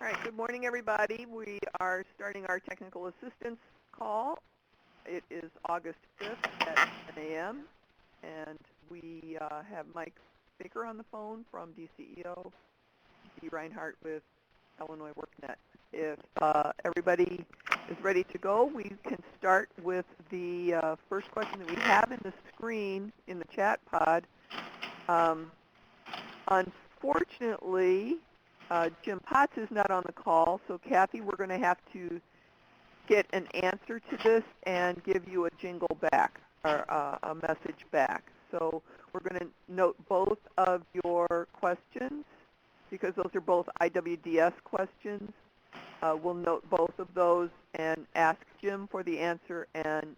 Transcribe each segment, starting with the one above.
All right, good morning, everybody. We are starting our technical assistance call. It is August 5th at 10 a.m., and we have Mike Baker on the phone from DCEO, D. Reinhardt with Illinois WorkNet. If everybody is ready to go, we can start with the first question that we have in the screen in the chat pod. Unfortunately, Jim Potts is not on the call, so Kathy, we're going to have to get an answer to this and give you a jingle back, or a message back. So we're going to note both of your questions because those are both IWDS questions. We'll note both of those and ask Jim for the answer and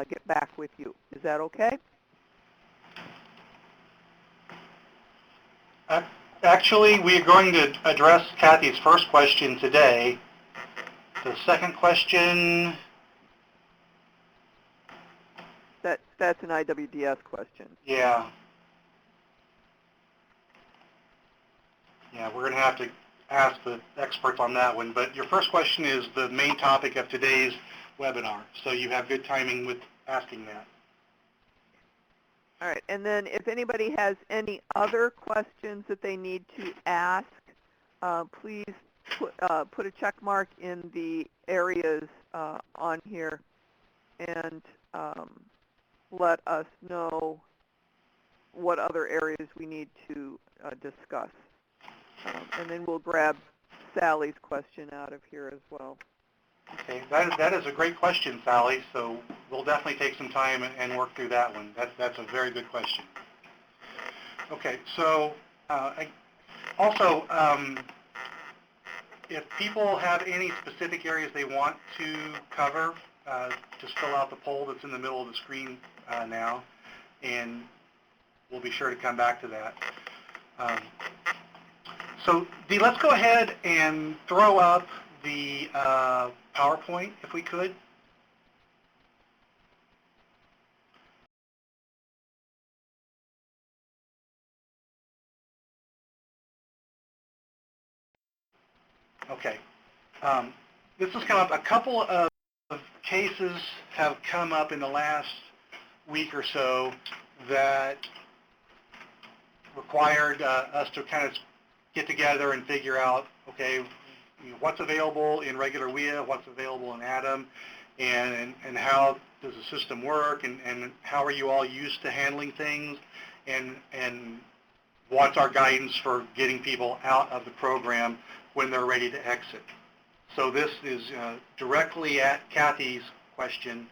get back with you. Is that okay? Actually, we are going to address Kathy's first question today. The second question... That's an IWDS question. Yeah. Yeah, we're going to have to ask the experts on that one. But your first question is the main topic of today's webinar, so you have good timing with asking that. All right, and then if anybody has any other questions that they need to ask, please put a check mark in the areas on here and let us know what other areas we need to discuss. And then we'll grab Sally's question out of here as well. Okay, that is a great question, Sally, so we'll definitely take some time and work through that one. That's a very good question. Okay, so also, if people have any specific areas they want to cover, just fill out the poll that's in the middle of the screen now, and we'll be sure to come back to that. So Dee, let's go ahead and throw up the PowerPoint, if we could. Okay. This has come up. A couple of cases have come up in the last week or so that required us to kind of get together and figure out, okay, what's available in regular WIA, what's available in ATIM, and how does the system work, and how are you all used to handling things, and what's our guidance for getting people out of the program when they're ready to exit. So this is directly at Kathy's question.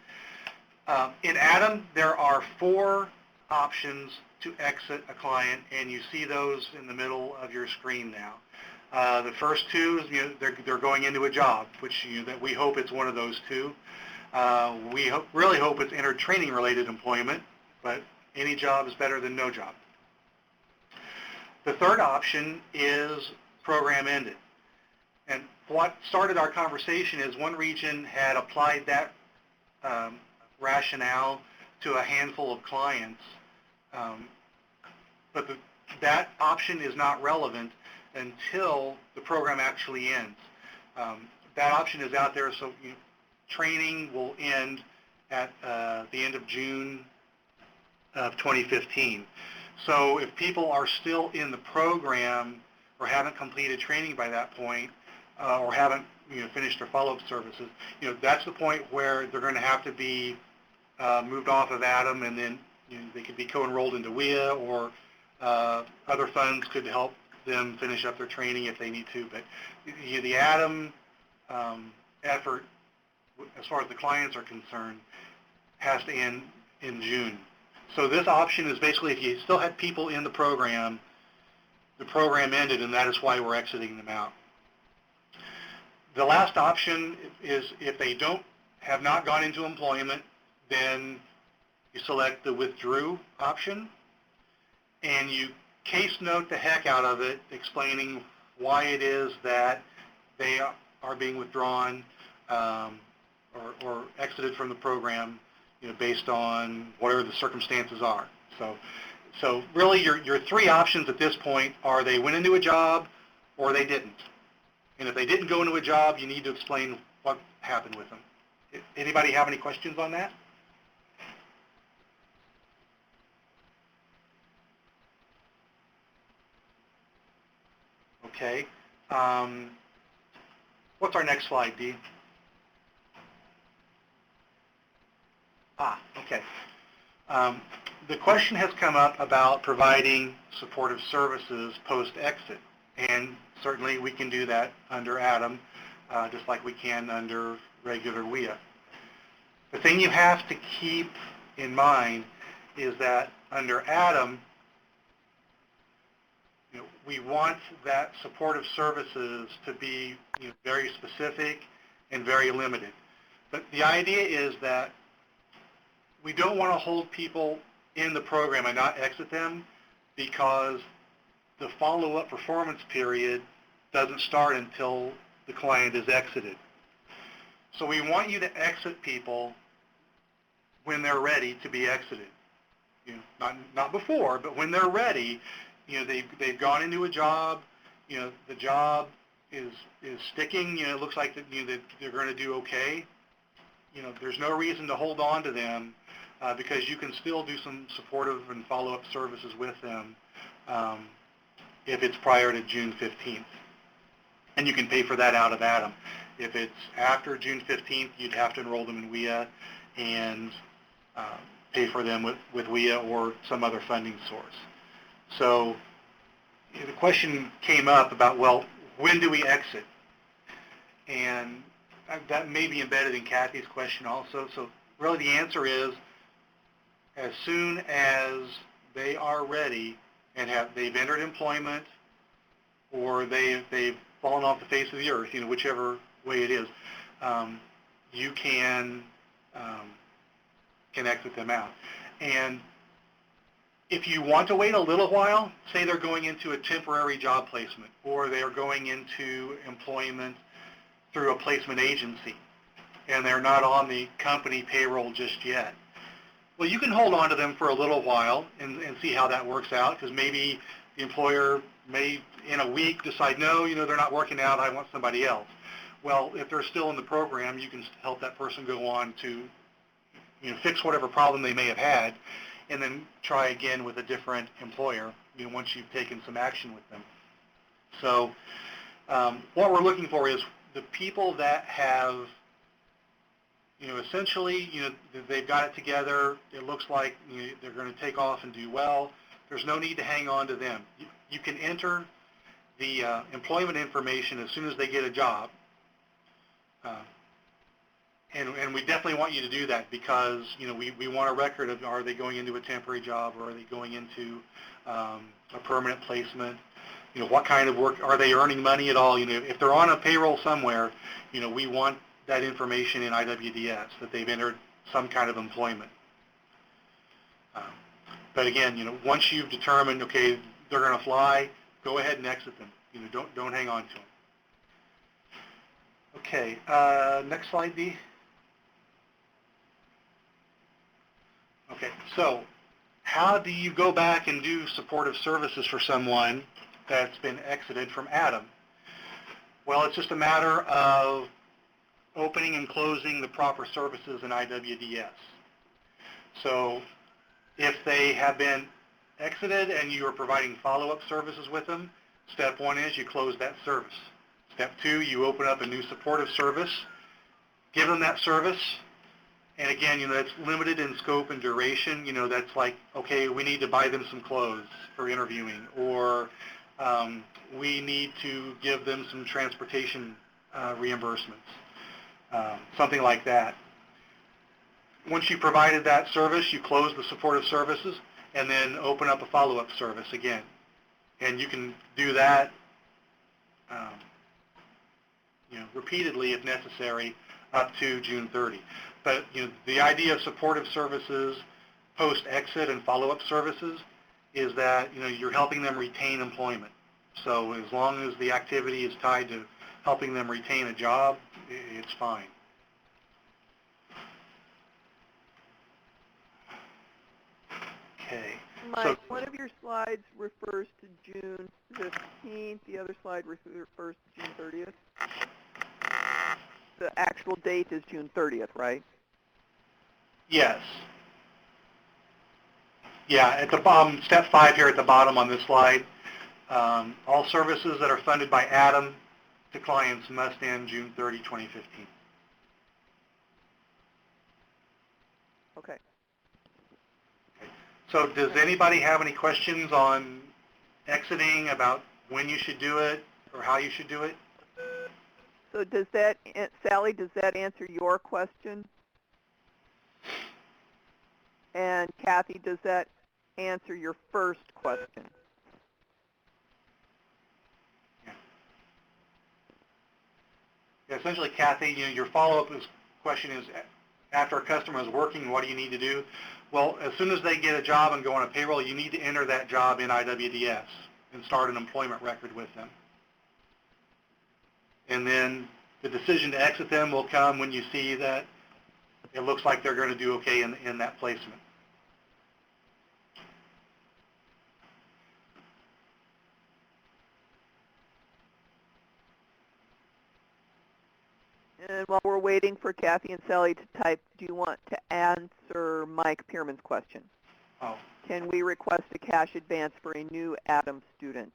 In ATIM, there are 4 options to exit a client, and you see those in the middle of your screen now. The first 2 is they're going into a job, which that we hope it's one of those 2. We really hope it's entered training-related employment, but any job is better than no job. The third option is program ended. And what started our conversation is one region had applied that rationale to a handful of clients, but that option is not relevant until the program actually ends. That option is out there, so training will end at the end of June of 2015. So if people are still in the program or haven't completed training by that point, or haven't finished their follow-up services, that's the point where they're going to have to be moved off of ATIM, and then they could be co-enrolled into WIA, or other funds could help them finish up their training if they need to. But the ATIM effort, as far as the clients are concerned, has to end in June. So this option is basically if you still had people in the program ended, and that is why we're exiting them out. The last option is if they have not gone into employment, then you select the withdrew option, and you case note the heck out of it, explaining why it is that they are being withdrawn or exited from the program, based on whatever the circumstances are. So really your 3 options at this point are they went into a job or they didn't. And if they didn't go into a job, you need to explain what happened with them. Anybody have any questions on that? Okay. What's our next slide, Dee? Okay. The question has come up about providing supportive services post-exit, and certainly we can do that under ATIM, just like we can under regular WIA. The thing you have to keep in mind is that under ATIM, we want that supportive services to be very specific and very limited. But the idea is that we don't want to hold people in the program and not exit them because the follow-up performance period doesn't start until the client is exited. So we want you to exit people when they're ready to be exited. Not before, but when they're ready, they've gone into a job, the job is sticking, it looks like that they're going to do okay. There's no reason to hold on to them because you can still do some supportive and follow-up services with them if it's prior to June 15th. And you can pay for that out of ATIM. If it's after June 15th, you'd have to enroll them in WIA and pay for them with WIA or some other funding source. So the question came up about, well, when do we exit? And that may be embedded in Kathy's question also. So really the answer is as soon as they are ready and they've entered employment or they've fallen off the face of the earth, whichever way it is, you can exit them out. And if you want to wait a little while, say they're going into a temporary job placement or they're going into employment through a placement agency and they're not on the company payroll just yet, well, you can hold on to them for a little while and see how that works out, because maybe the employer may, in a week, decide, no, they're not working out, I want somebody else. Well, if they're still in the program, you can help that person go on to fix whatever problem they may have had and then try again with a different employer once you've taken some action with them. So what we're looking for is the people that have essentially, they've got it together. It looks like they're going to take off and do well. There's no need to hang on to them. You can enter the employment information as soon as they get a job. And we definitely want you to do that because, we want a record of, are they going into a temporary job or are they going into a permanent placement? What kind of work, are they earning money at all? If they're on a payroll somewhere, we want that information in IWDS, that they've entered some kind of employment. But again, once you've determined, okay, they're going to fly, go ahead and exit them. Don't hang on to them. Okay, next slide, Dee. Okay, so how do you go back and do supportive services for someone that's been exited from ATIM? Well, it's just a matter of opening and closing the proper services in IWDS. So if they have been exited and you are providing follow-up services with them, step one is you close that service. Step two, you open up a new supportive service, give them that service, and again, that's limited in scope and duration. That's like, okay, we need to buy them some clothes for interviewing, or we need to give them some transportation reimbursements, something like that. Once you provided that service, you close the supportive services and then open up a follow-up service again. And you can do that repeatedly if necessary up to June 30. But the idea of supportive services post-exit and follow-up services is that you're helping them retain employment. So as long as the activity is tied to helping them retain a job, it's fine. Okay. Mike, one of your slides refers to June 15th. the other slide refers to June 30th? The actual date is June 30th, right? Yes. Yeah, at the bottom, step 5 here at the bottom on this slide, all services that are funded by ATIM to clients must end June 30, 2015. Okay. So does anybody have any questions on exiting, about when you should do it or how you should do it? So does that, Sally, does that answer your question? And Kathy, does that answer your first question? Yeah, essentially, Kathy, your follow-up question is, after a customer is working, what do you need to do? Well, as soon as they get a job and go on a payroll, you need to enter that job in IWDS and start an employment record with them. And then the decision to exit them will come when you see that it looks like they're going to do okay in that placement. And while we're waiting for Kathy and Sally to type, do you want to answer Mike Pierman's question? Oh. Can we request a cash advance for a new ATIM student?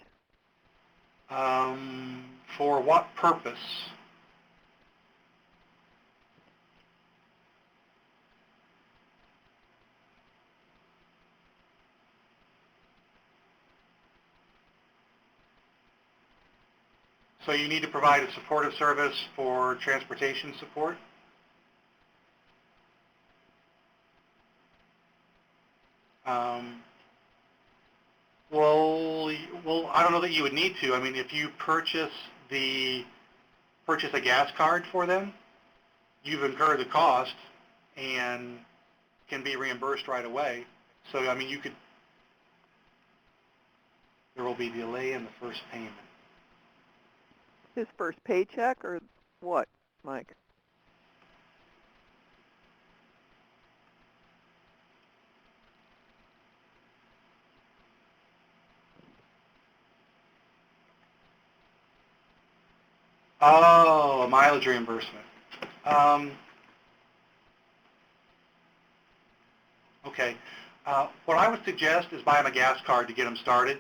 For what purpose? So you need to provide a supportive service for transportation support? Well, I don't know that you would need to. I mean, if you purchase a gas card for them, you've incurred the cost and can be reimbursed right away. So, I mean, there will be delay in the first payment. His first paycheck or what, Mike? Oh, a mileage reimbursement. Okay. What I would suggest is buy him a gas card to get him started.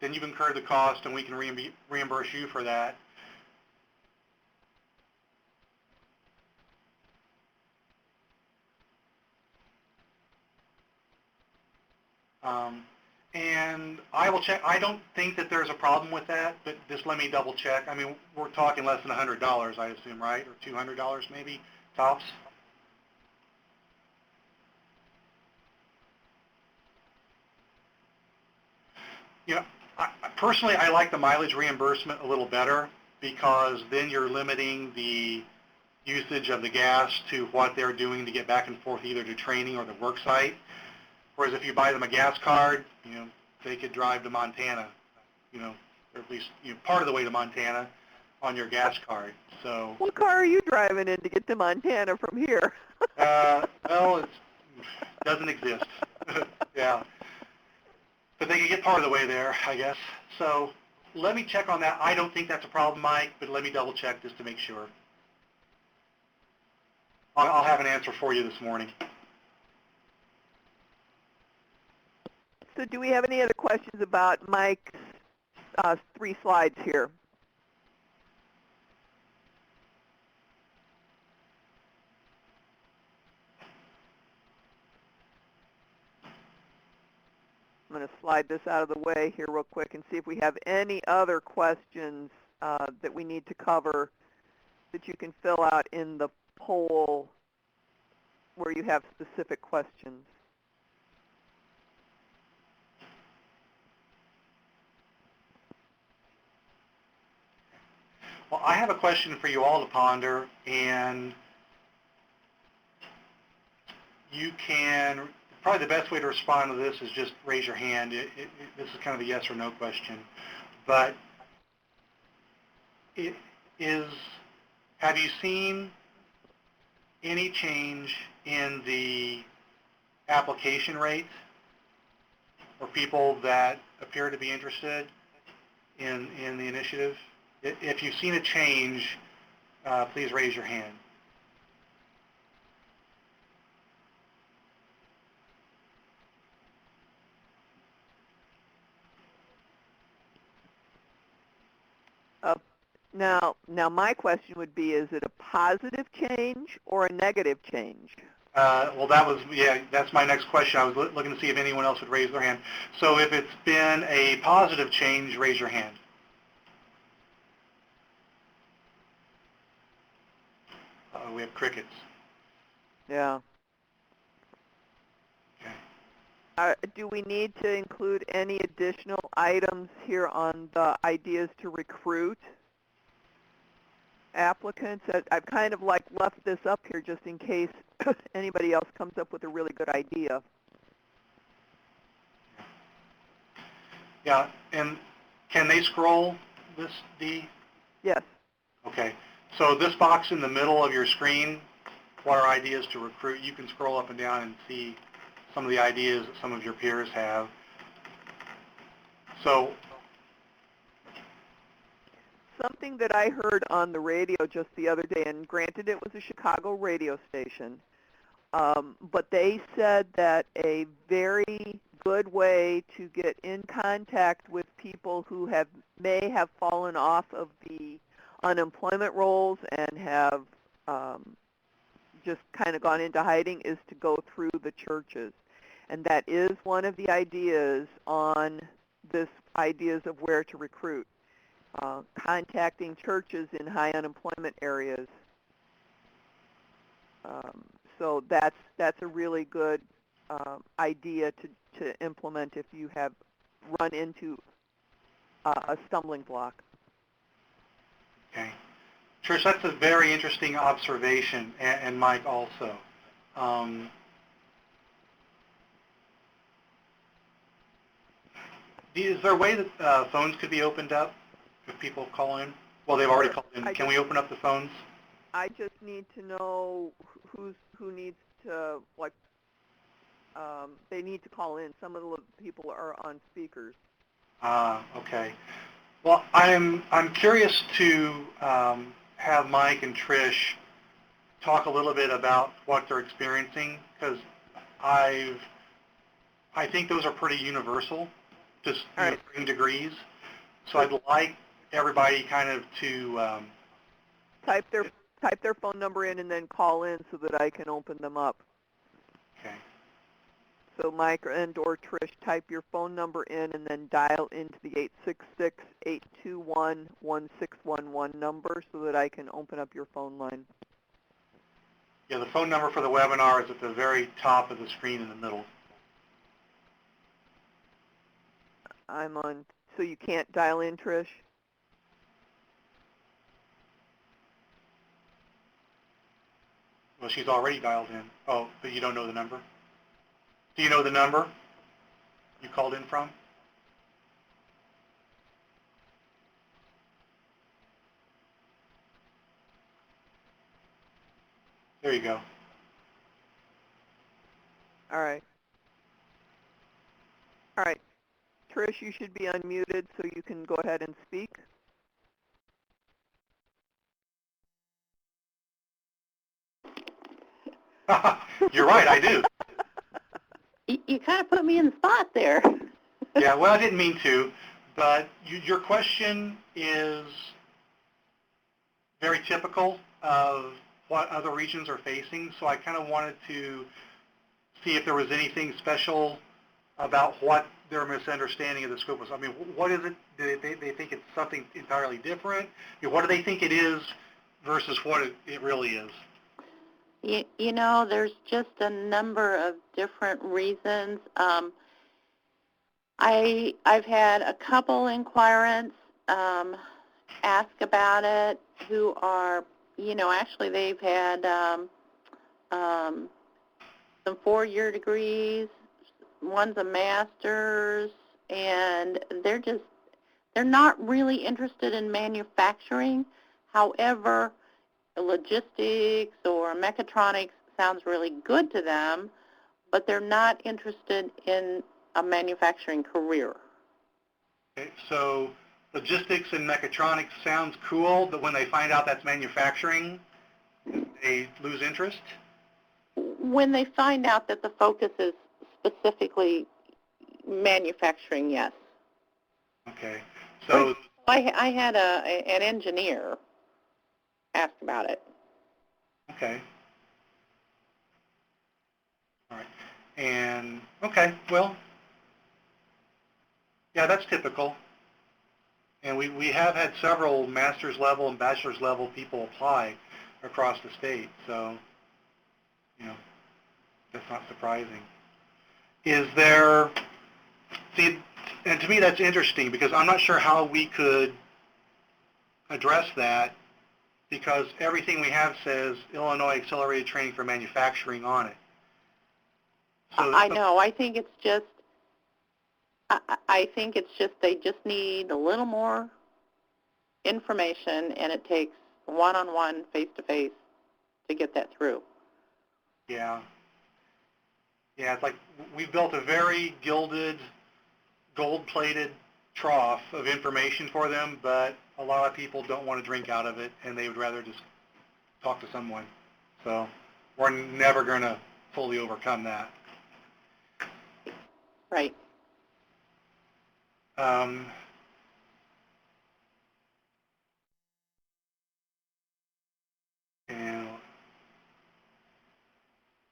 Then you've incurred the cost, and we can reimburse you for that. And I will check. I don't think that there's a problem with that, but just let me double check. I mean, we're talking less than $100, I assume, right? Or $200 maybe, tops? You know, personally, I like the mileage reimbursement a little better because then you're limiting the usage of the gas to what they're doing to get back and forth either to training or the work site. Whereas if you buy them a gas card, they could drive to Montana, or at least part of the way to Montana on your gas card. So. What car are you driving in to get to Montana from here? Well, it doesn't exist. Yeah. But they can get part of the way there, I guess. So let me check on that. I don't think that's a problem, Mike, but let me double check just to make sure. I'll have an answer for you this morning. So do we have any other questions about Mike's 3 slides here? I'm going to slide this out of the way here real quick and see if we have any other questions that we need to cover that you can fill out in the poll where you have specific questions. Well, I have a question for you all to ponder, and you can, probably the best way to respond to this is just raise your hand. This is kind of a yes or no question. But have you seen any change in the application rate or people that appear to be interested in the initiative? If you've seen a change, please raise your hand. Now my question would be, is it a positive change or a negative change? Well, that's my next question. I was looking to see if anyone else would raise their hand. So if it's been a positive change, raise your hand. We have crickets. Yeah. Okay. Do we need to include any additional items here on the ideas to recruit applicants? I've kind of like left this up here just in case anybody else comes up with a really good idea. Yeah, and can they scroll this, Dee? Yes. Okay, so this box in the middle of your screen, what are ideas to recruit? You can scroll up and down and see some of the ideas that some of your peers have. So something that I heard on the radio just the other day, and granted it was a Chicago radio station, but they said that a very good way to get in contact with people who may have fallen off of the unemployment rolls and have just kind of gone into hiding is to go through the churches. And that is one of the ideas on this ideas of where to recruit. Contacting churches in high unemployment areas. So that's a really good idea to implement if you have run into a stumbling block. okay. Trish, that's a very interesting observation, and Mike also. Is there a way that phones could be opened up if people call in? Well, they've already called in. Can we open up the phones? I just need to know who needs to, like, they need to call in. Some of the people are on speakers. Okay. Well, I'm curious to have Mike and Trish talk a little bit about what they're experiencing, because I think those are pretty universal, just varying degrees. So I'd like everybody kind of to type their phone number in and then call in so that I can open them up. Okay. So Mike and or Trish, type your phone number in and then dial into the 866-821-1611 number so that I can open up your phone line. Yeah, the phone number for the webinar is at the very top of the screen in the middle. I'm on, so you can't dial in, Trish? Well, she's already dialed in. Oh, but you don't know the number? Do you know the number you called in from? There you go. All right. All right. Trish, you should be unmuted so you can go ahead and speak. You're right, I do. You kind of put me in the spot there. Yeah, well, I didn't mean to, but your question is very typical of what other regions are facing, so I kind of wanted to see if there was anything special about what their misunderstanding of the scope was. I mean, what is it? Do they think it's something entirely different? What do they think it is versus what it really is? You know, there's just a number of different reasons. I've had a couple inquirants ask about it who are, you know, actually they've had some 4-year degrees, one's a master's, and they're not really interested in manufacturing. However, logistics or mechatronics sounds really good to them, but they're not interested in a manufacturing career. Okay, so logistics and mechatronics sounds cool, but when they find out that's manufacturing, they lose interest? When they find out that the focus is specifically manufacturing, yes. Okay, so I had an engineer ask about it. okay, all right, and okay, well, yeah, that's typical. And we have had several master's level and bachelor's level people apply across the state, so, you know, that's not surprising. Is there, see, and to me that's interesting because I'm not sure how we could address that because everything we have says Illinois Accelerated Training for Manufacturing on it. So I know. I think it's just they just need a little more information, and it takes one-on-one, face-to-face to get that through. yeah. Yeah, it's like we built a very gilded, gold-plated trough of information for them, but a lot of people don't want to drink out of it, and they would rather just talk to someone. So we're never going to fully overcome that. Right. And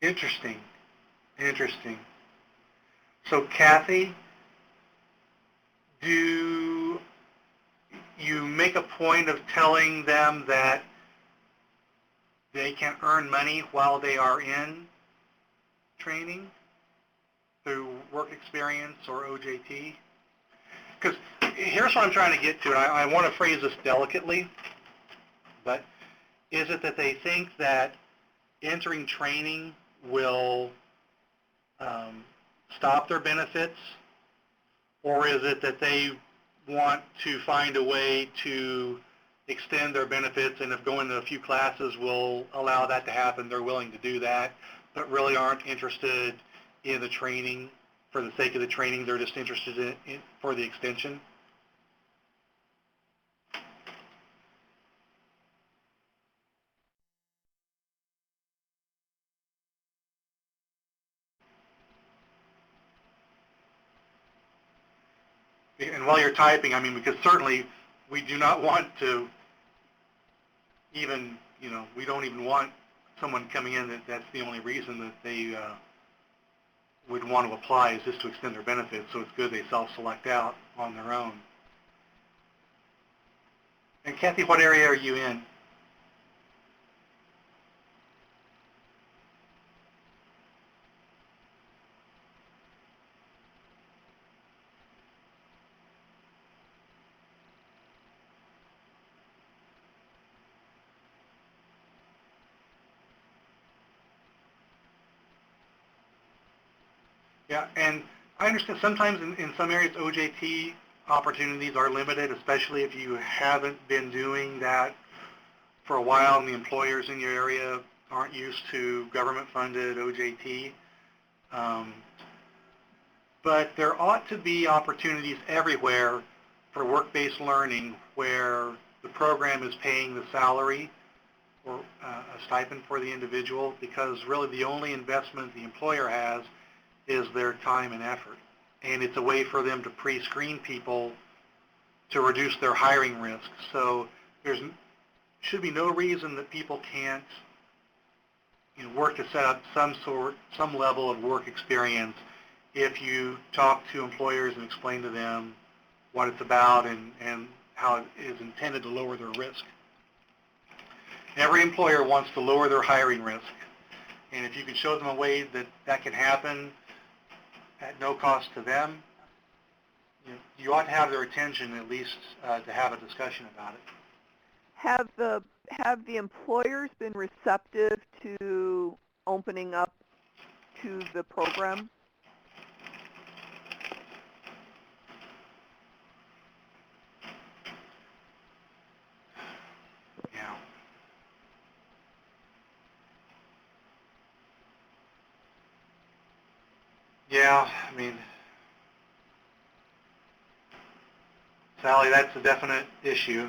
interesting. So Kathy, do you make a point of telling them that they can earn money while they are in training through work experience or OJT? Because here's what I'm trying to get to, and I want to phrase this delicately, but is it that they think that entering training will stop their benefits, or is it that they want to find a way to extend their benefits, and if going to a few classes will allow that to happen, they're willing to do that, but really aren't interested in the training for the sake of the training, they're just interested in for the extension? And while you're typing, I mean, because certainly we do not want to even, we don't even want someone coming in that's the only reason that they would want to apply is just to extend their benefits, so it's good they self-select out on their own. And Kathy, what area are you in? Yeah, and I understand sometimes in some areas OJT opportunities are limited, especially if you haven't been doing that for a while and the employers in your area aren't used to government-funded OJT. But there ought to be opportunities everywhere for work-based learning where the program is paying the salary or a stipend for the individual, because really the only investment the employer has is their time and effort. And it's a way for them to pre-screen people to reduce their hiring risk. So there should be no reason that people can't work to set up some level of work experience if you talk to employers and explain to them what it's about and how it is intended to lower their risk. Every employer wants to lower their hiring risk. And if you can show them a way that that can happen at no cost to them, you ought to have their attention at least to have a discussion about it. Have the employers been receptive to opening up to the program? Yeah. Yeah, I mean, Sally, that's a definite issue.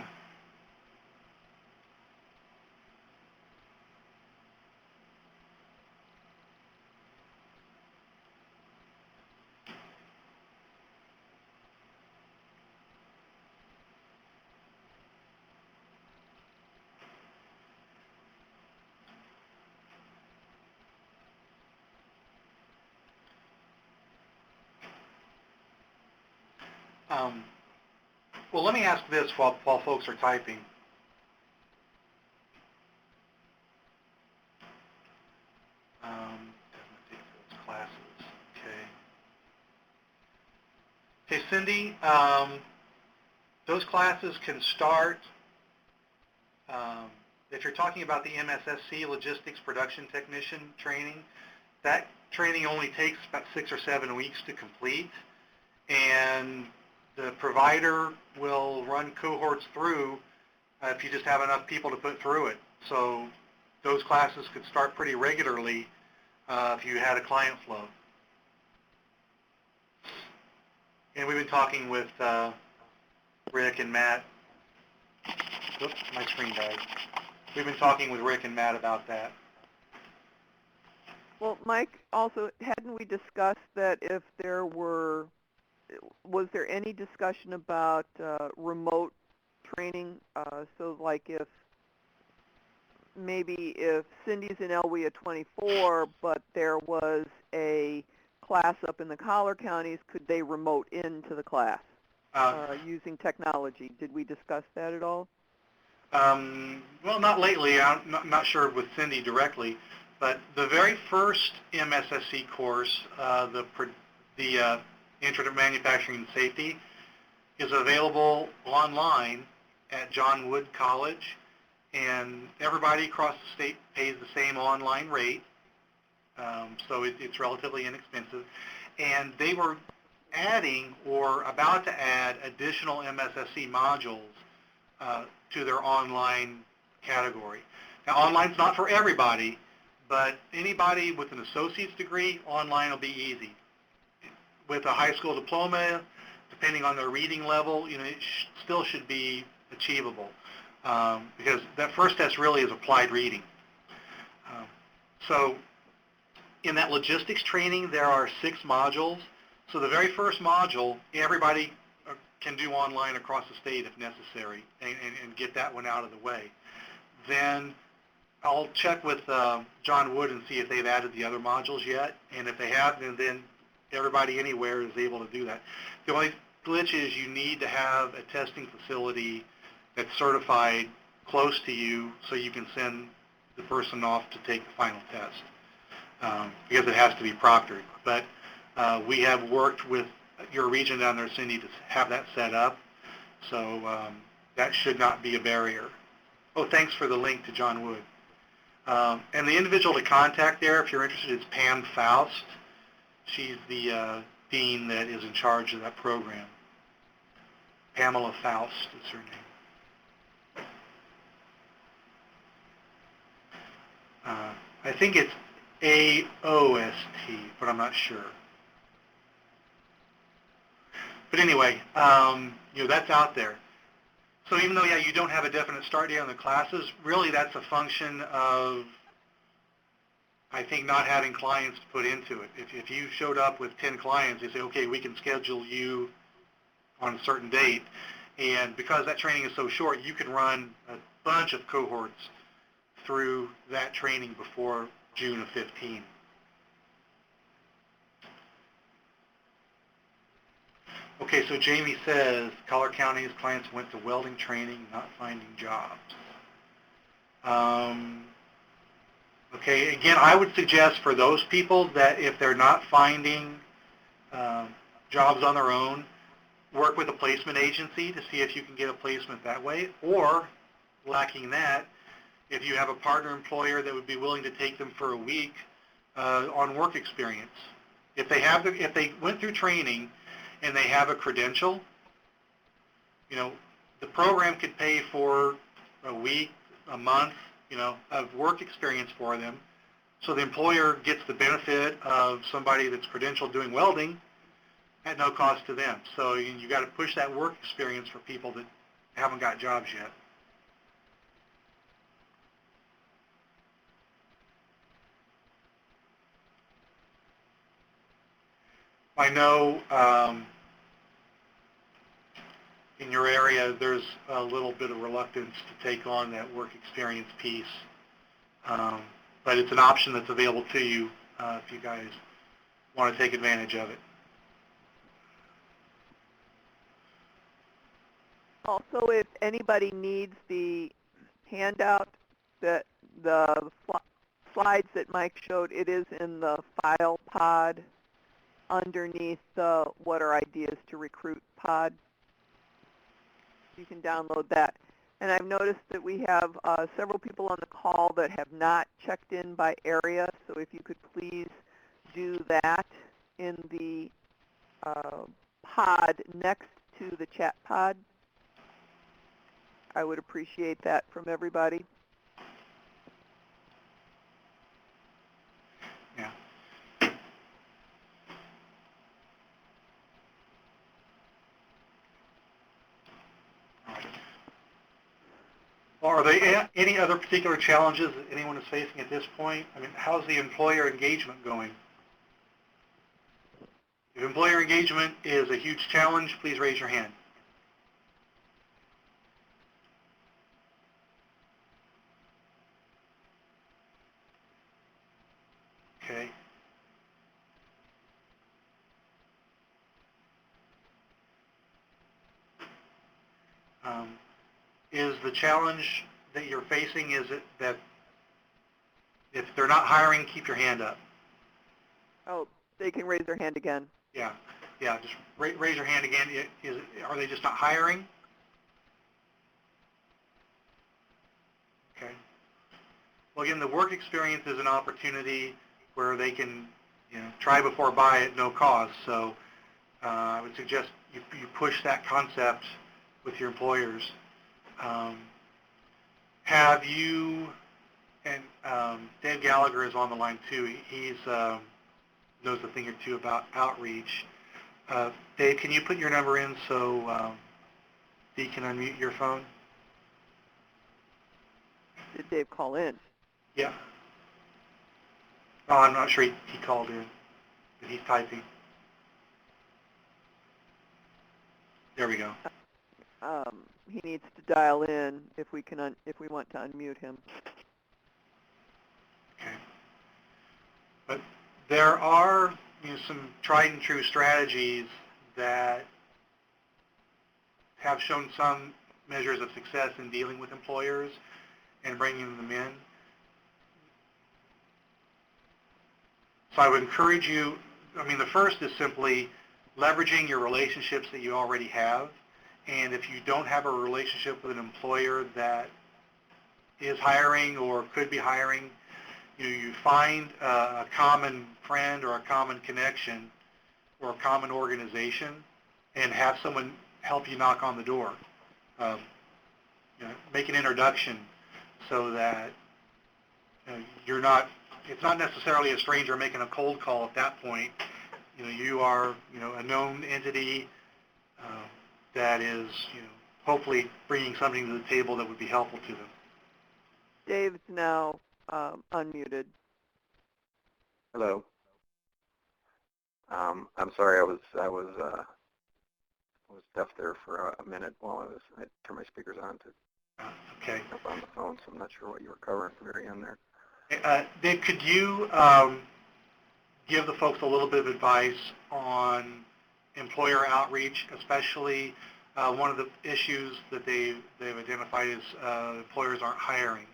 Well, let me ask this while folks are typing. Classes. Okay, Cindy, those classes can start, if you're talking about the MSSC Logistics Production Technician training, that training only takes about 6 or 7 weeks to complete, and the provider will run cohorts through if you just have enough people to put through it. So those classes could start pretty regularly if you had a client flow. And we've been talking with Rick and Matt. Oops, my screen died. We've been talking with Rick and Matt about that. Well, Mike, also, hadn't we discussed that if there were, was there any discussion about remote training? So like if Cindy's in LWIA 24, but there was a class up in the collar counties, could they remote into the class using technology? Did we discuss that at all? Well, not lately. I'm not sure with Cindy directly, but the very first MSSC course, the Intro to Manufacturing and Safety, is available online at John Wood College, and everybody across the state pays the same online rate, so it's relatively inexpensive. And they were adding or about to add additional MSSC modules to their online category. Now, online's not for everybody, but anybody with an associate's degree, online will be easy. With a high school diploma, depending on their reading level, it still should be achievable because that first test really is applied reading. So in that logistics training, there are 6 modules. So the very first module, everybody can do online across the state if necessary and get that one out of the way. Then I'll check with John Wood and see if they've added the other modules yet, and if they have, then everybody anywhere is able to do that. The only glitch is you need to have a testing facility that's certified close to you so you can send the person off to take the final test because it has to be proctored. But we have worked with your region down there, Cindy, to have that set up, so that should not be a barrier. Oh, thanks for the link to John Wood. And the individual to contact there, if you're interested, is Pam Faust. She's the dean that is in charge of that program. Pamela Faust is her name. I think it's A-O-S-T, but I'm not sure. But anyway, that's out there. So even though, you don't have a definite start date on the classes, really that's a function of, I think, not having clients to put into it. If you showed up with 10 clients, they say, okay, we can schedule you on a certain date. And because that training is so short, you can run a bunch of cohorts through that training before June of 15. Okay, so Jamie says, Collar County's clients went to welding training, not finding jobs. Okay, again, I would suggest for those people that if they're not finding jobs on their own, work with a placement agency to see if you can get a placement that way, or, lacking that, if you have a partner employer that would be willing to take them for a week on work experience. If they went through training and they have a credential, the program could pay for a week, a month, of work experience for them. So the employer gets the benefit of somebody that's credentialed doing welding, at no cost to them. So you got to push that work experience for people that haven't got jobs yet. I know in your area there's a little bit of reluctance to take on that work experience piece, but it's an option that's available to you if you guys want to take advantage of it. Also, if anybody needs the handout, that the slides that Mike showed, it is in the file pod underneath the What Are Ideas to Recruit pod. You can download that. And I've noticed that we have several people on the call that have not checked in by area, so if you could please do that in the pod next to the chat pod, I would appreciate that from everybody. Yeah. Are there any other particular challenges that anyone is facing at this point? I mean, how's the employer engagement going? If employer engagement is a huge challenge, please raise your hand. Okay. Is the challenge that you're facing, is it that if they're not hiring, keep your hand up? Oh, they can raise their hand again. Yeah, just raise your hand again. Are they just not hiring? Okay. Well, again, the work experience is an opportunity where they can, try before buy at no cost. So I would suggest you push that concept with your employers. Have you, and Dave Gallagher is on the line too. He's knows a thing or two about outreach. Dave, can you put your number in so Dee can unmute your phone? Did Dave call in? Yeah. Oh, I'm not sure he called in, but he's typing. There we go. He needs to dial in if we can if we want to unmute him. Okay. But there are some tried and true strategies that have shown some measures of success in dealing with employers and bringing them in. So I would encourage you, the first is simply leveraging your relationships that you already have. And if you don't have a relationship with an employer that is hiring or could be hiring, you find a common friend or a common connection or a common organization and have someone help you knock on the door. Make an introduction so that it's not necessarily a stranger making a cold call at that point. You are, a known entity that is, hopefully bringing something to the table that would be helpful to them. Dave's now unmuted. Hello. I'm sorry, I was deaf there for a minute while I turned my speakers on to Okay. up on the phone, so I'm not sure what you were covering at the very end there. Dave, could you give the folks a little bit of advice on employer outreach, especially one of the issues that they've identified is employers aren't hiring.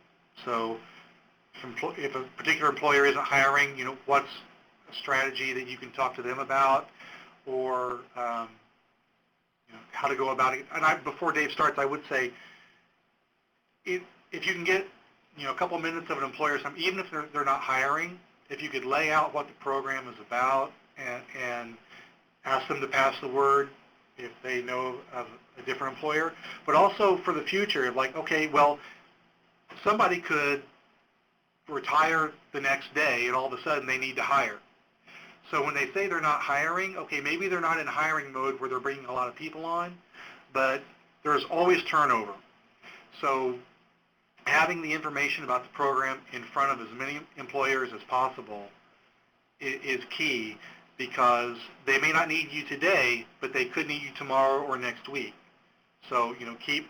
So if a particular employer isn't hiring, what's a strategy that you can talk to them about, or how to go about it? And before Dave starts, I would say if you can get a couple minutes of an employer, even if they're not hiring, if you could lay out what the program is about and ask them to pass the word if they know of a different employer, but also for the future, like, okay, well, somebody could retire the next day and all of a sudden they need to hire. So when they say they're not hiring, okay, maybe they're not in hiring mode where they're bringing a lot of people on, but there's always turnover. So having the information about the program in front of as many employers as possible is key, because they may not need you today, but they could need you tomorrow or next week. So, keep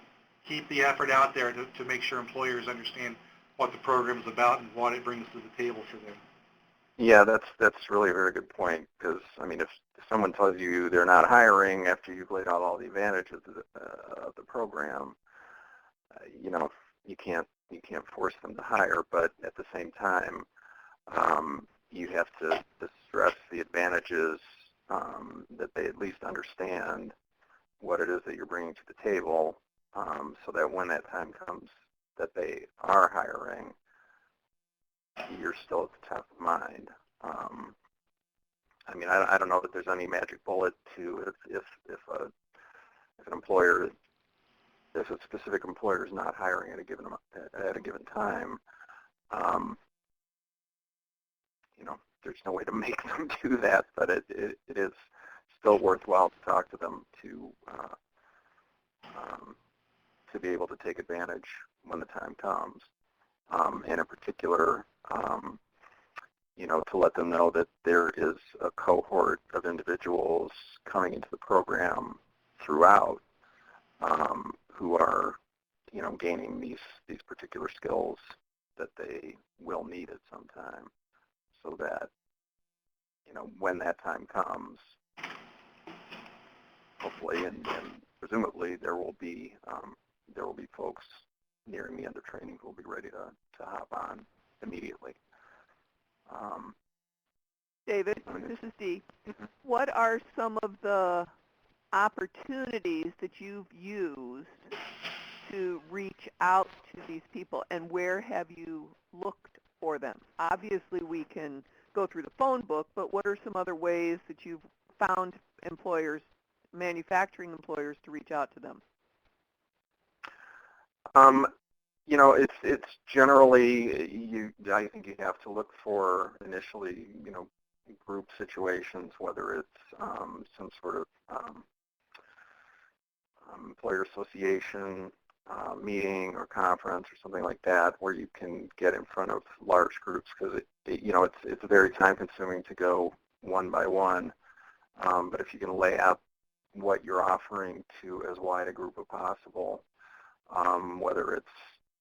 the effort out there to make sure employers understand what the program is about and what it brings to the table for them. Yeah, that's really a very good point, because, I mean, if someone tells you they're not hiring after you've laid out all the advantages of the program, you can't force them to hire, but at the same time, you have to stress the advantages, that they at least understand what it is that you're bringing to the table, so that when that time comes that they are hiring, you're still at the top of mind. I mean, I don't know that there's any magic bullet to if an employer, if a specific employer is not hiring at a given time, there's no way to make them do that, but it is still worthwhile to talk to them to be able to take advantage when the time comes. And in particular, to let them know that there is a cohort of individuals coming into the program throughout, who are, gaining these particular skills that they will need at some time, so that, when that time comes, hopefully and presumably there will be folks nearing the end of training who will be ready to hop on immediately. David, this is Dee. What are some of the opportunities that you've used to reach out to these people, and where have you looked for them? Obviously, we can go through the phone book, but what are some other ways that you've found employers, manufacturing employers, to reach out to them? It's generally, I think you have to look for initially, group situations, whether it's some sort of employer association meeting or conference or something like that, where you can get in front of large groups, because it's very time consuming to go one by one. But if you can lay out what you're offering to as wide a group as possible, whether it's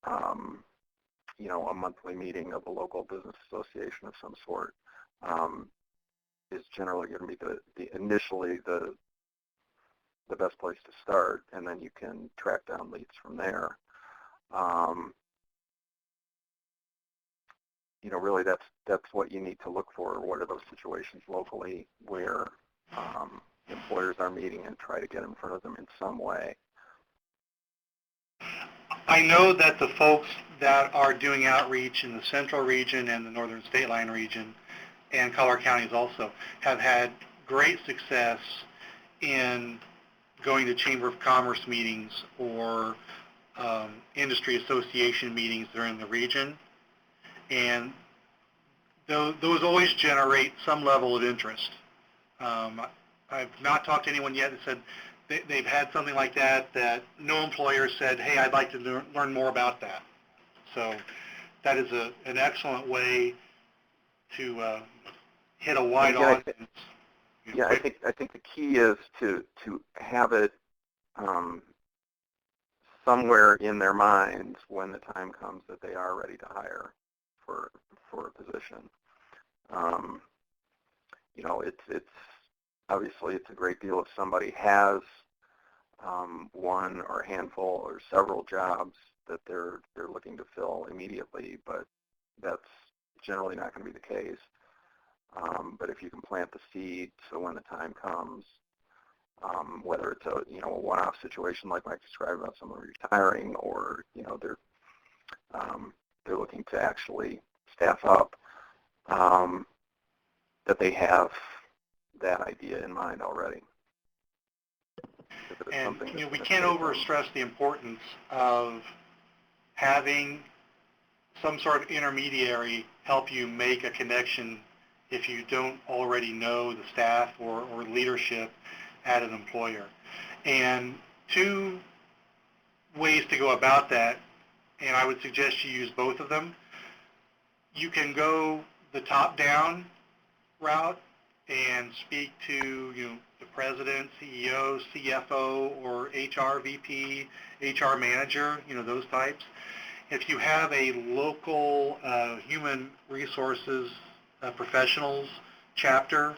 a monthly meeting of a local business association of some sort, is generally going to be initially the best place to start, and then you can track down leads from there. Really that's what you need to look for. What are those situations locally where employers are meeting, and try to get in front of them in some way. I know that the folks that are doing outreach in the central region and the northern state line region, and Collier counties also, have had great success in going to Chamber of Commerce meetings or industry association meetings that are in the region. And those always generate some level of interest. I've not talked to anyone yet that said they've had something like that no employer said, hey, I'd like to learn more about that. So that is an excellent way to hit a wide audience. Yeah, I think the key is to have it somewhere in their minds when the time comes that they are ready to hire for a position. It's obviously it's a great deal if somebody has one or a handful or several jobs that they're looking to fill immediately, but that's generally not going to be the case. But if you can plant the seed, so when the time comes, whether it's a one-off situation like Mike described about someone retiring, or they're looking to actually staff up, that they have that idea in mind already. And we can't overstress the importance of having some sort of intermediary help you make a connection if you don't already know the staff or leadership at an employer. And two ways to go about that, and I would suggest you use both of them. You can go the top-down route and speak to the president, CEO, CFO, or HR VP, HR manager, those types. If you have a local human resources professionals chapter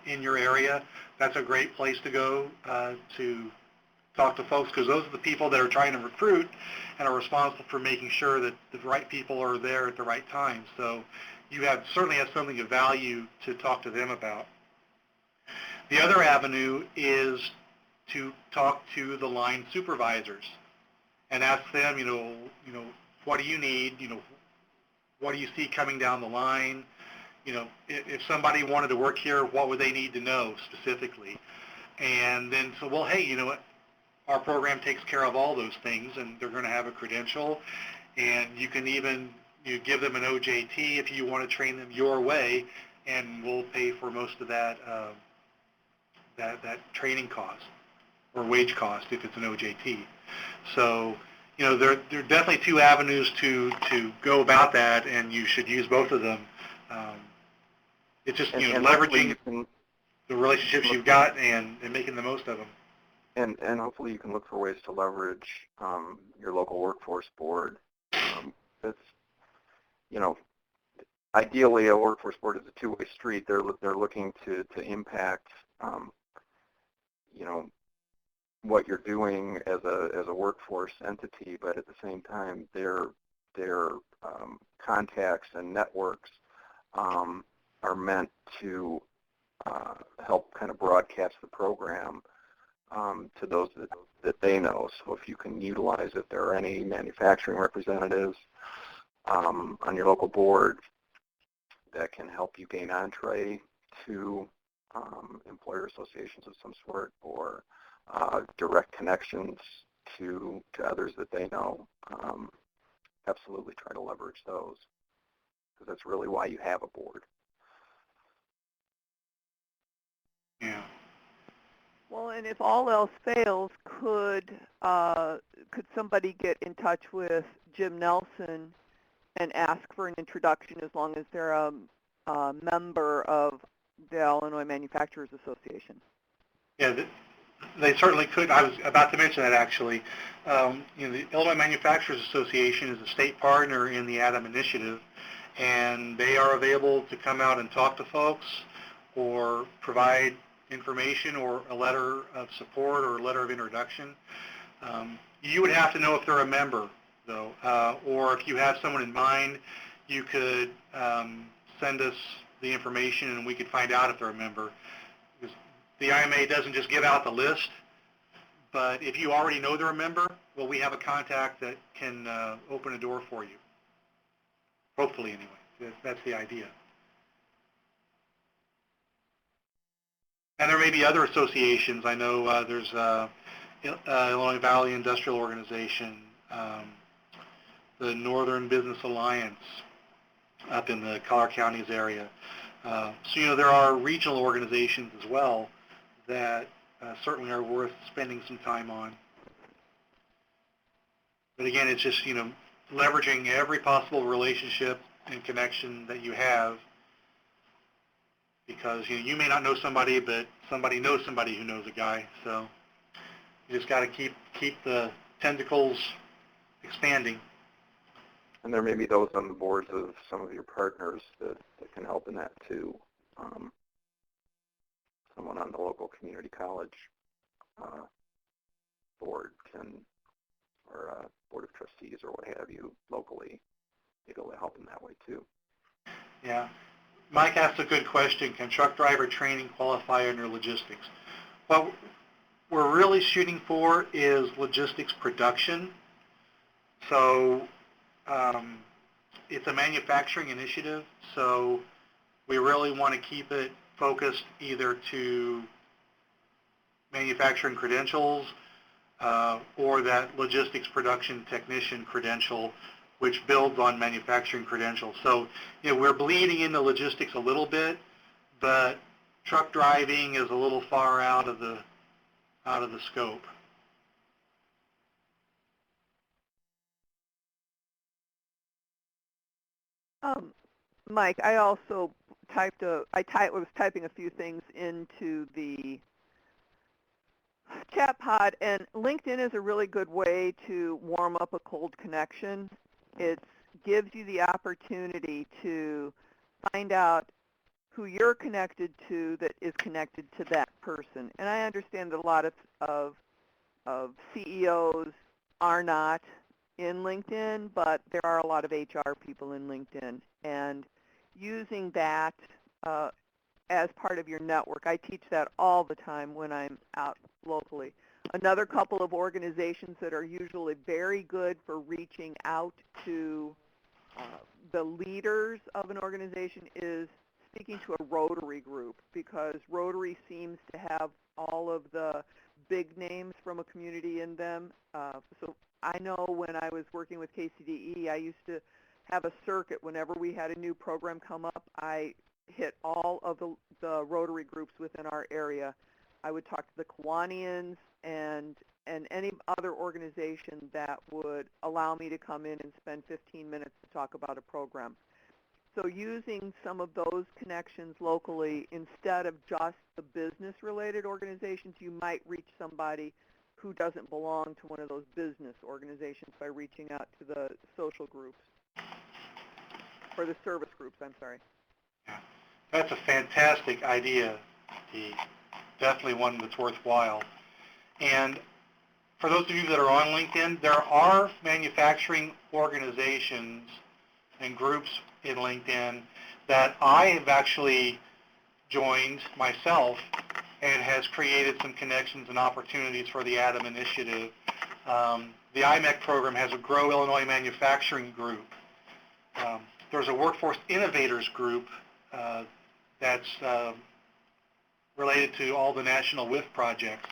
in your area, that's a great place to go to talk to folks, because those are the people that are trying to recruit and are responsible for making sure that the right people are there at the right time. So you certainly have something of value to talk to them about. The other avenue is to talk to the line supervisors and ask them, what do you need? What do you see coming down the line? If somebody wanted to work here, what would they need to know specifically? And then, well, hey, you know what? Our program takes care of all those things, and they're going to have a credential, and you can even give them an OJT if you want to train them your way, and we'll pay for most of that that training cost or wage cost if it's an OJT. So, there are definitely two avenues to go about that, and you should use both of them. It's just and leveraging the relationships you've got and making the most of them. And hopefully you can look for ways to leverage your local workforce board. It's, ideally a workforce board is a two-way street. They're looking to impact, what you're doing as a workforce entity, but at the same time, their contacts and networks are meant to help kind of broadcast the program to those that they know. So if you can utilize, if there are any manufacturing representatives on your local board that can help you gain entree to employer associations of some sort, or direct connections to others that they know, absolutely try to leverage those, because that's really why you have a board. Yeah. Well, and if all else fails, could somebody get in touch with Jim Nelson and ask for an introduction, as long as they're a member of the Illinois Manufacturers Association? Yeah, they certainly could. I was about to mention that, actually. The Illinois Manufacturers Association is a state partner in the ATIM initiative, and they are available to come out and talk to folks or provide information or a letter of support or a letter of introduction. You would have to know if they're a member, though, or if you have someone in mind, you could send us the information and we could find out if they're a member. Because the IMA doesn't just give out the list, but if you already know they're a member, well, we have a contact that can open a door for you. Hopefully, anyway. That's the idea. And there may be other associations. I know there's Illinois Valley Industrial Organization, the Northern Business Alliance up in the Collier Counties area. So, there are regional organizations as well that certainly are worth spending some time on. But again, it's just, leveraging every possible relationship and connection that you have, because you may not know somebody, but somebody knows somebody who knows a guy. So you just got to keep the tentacles expanding. And there may be those on the boards of some of your partners that can help in that too. Someone on the local community college board can, or board of trustees or what have you, locally, it'll help in that way too. Yeah. Mike asked a good question. Can truck driver training qualify under logistics? What we're really shooting for is logistics production. So it's a manufacturing initiative, so we really want to keep it focused either to manufacturing credentials or that logistics production technician credential which builds on manufacturing credentials. So, we're bleeding into logistics a little bit, but truck driving is a little far out of the scope. Mike, I also was typing a few things into the chat pod, and LinkedIn is a really good way to warm up a cold connection. It gives you the opportunity to find out who you're connected to that is connected to that person. And I understand that a lot of CEOs are not in LinkedIn, but there are a lot of HR people in LinkedIn. And using that as part of your network, I teach that all the time when I'm out locally. Another couple of organizations that are usually very good for reaching out to the leaders of an organization is speaking to a Rotary group, because Rotary seems to have all of the big names from a community in them. So I know when I was working with KCDE, I used to have a circuit. Whenever we had a new program come up, I hit all of the Rotary groups within our area. I would talk to the Kiwanians and any other organization that would allow me to come in and spend 15 minutes to talk about a program. So using some of those connections locally instead of just the business-related organizations, you might reach somebody who doesn't belong to one of those business organizations by reaching out to the social groups, or the service groups, I'm sorry. Yeah. That's a fantastic idea, Dee. Definitely one that's worthwhile. And for those of you that are on LinkedIn, there are manufacturing organizations and groups in LinkedIn that I have actually joined myself and has created some connections and opportunities for the ATIM initiative. The IMEC program has a Grow Illinois Manufacturing Group. There's a Workforce Innovators Group that's related to all the national WIF projects,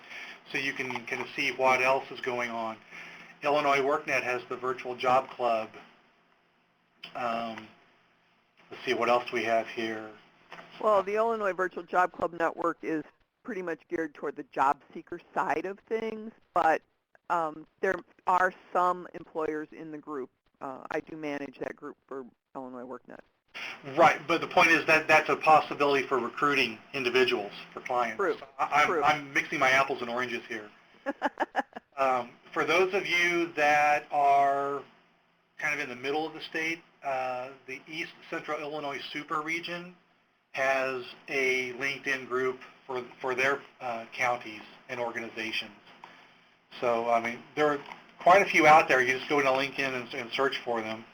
so you can kind of see what else is going on. Illinois WorkNet has the Virtual Job Club. Let's see, what else we have here. Well, the Illinois Virtual Job Club Network is pretty much geared toward the job seeker side of things, but there are some employers in the group. I do manage that group for Illinois WorkNet. Right, but the point is that that's a possibility for recruiting individuals, for clients. True. I'm mixing my apples and oranges here. For those of you that are kind of in the middle of the state, the East Central Illinois Super Region has a LinkedIn group for their counties and organizations. So, I mean, there are quite a few out there. You just go into LinkedIn and search for them.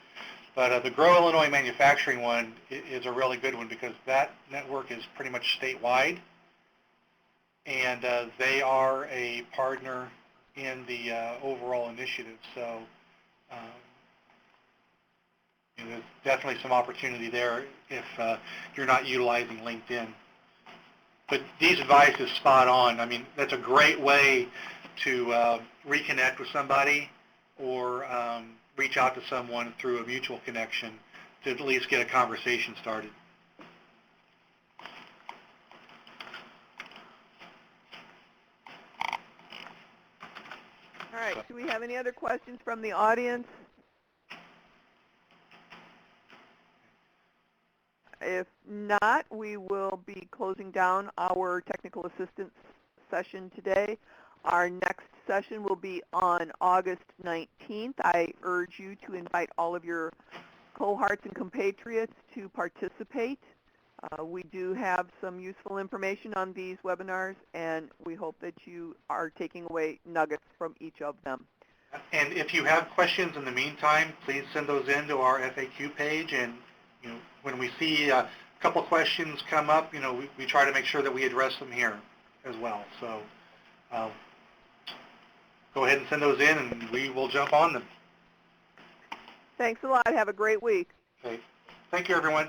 But the Grow Illinois Manufacturing one is a really good one because that network is pretty much statewide, and they are a partner in the overall initiative. So there's definitely some opportunity there if you're not utilizing LinkedIn. But Dee's advice is spot on. I mean, that's a great way to reconnect with somebody or reach out to someone through a mutual connection to at least get a conversation started. All right, do we have any other questions from the audience? If not, we will be closing down our technical assistance session today. Our next session will be on August 19th. I urge you to invite all of your cohorts and compatriots to participate. We do have some useful information on these webinars, and we hope that you are taking away nuggets from each of them. And if you have questions in the meantime, please send those in to our FAQ page. And when we see a couple questions come up, we try to make sure that we address them here as well. So go ahead and send those in, and we will jump on them. Thanks a lot. Have a great week. Okay. Thank you, everyone.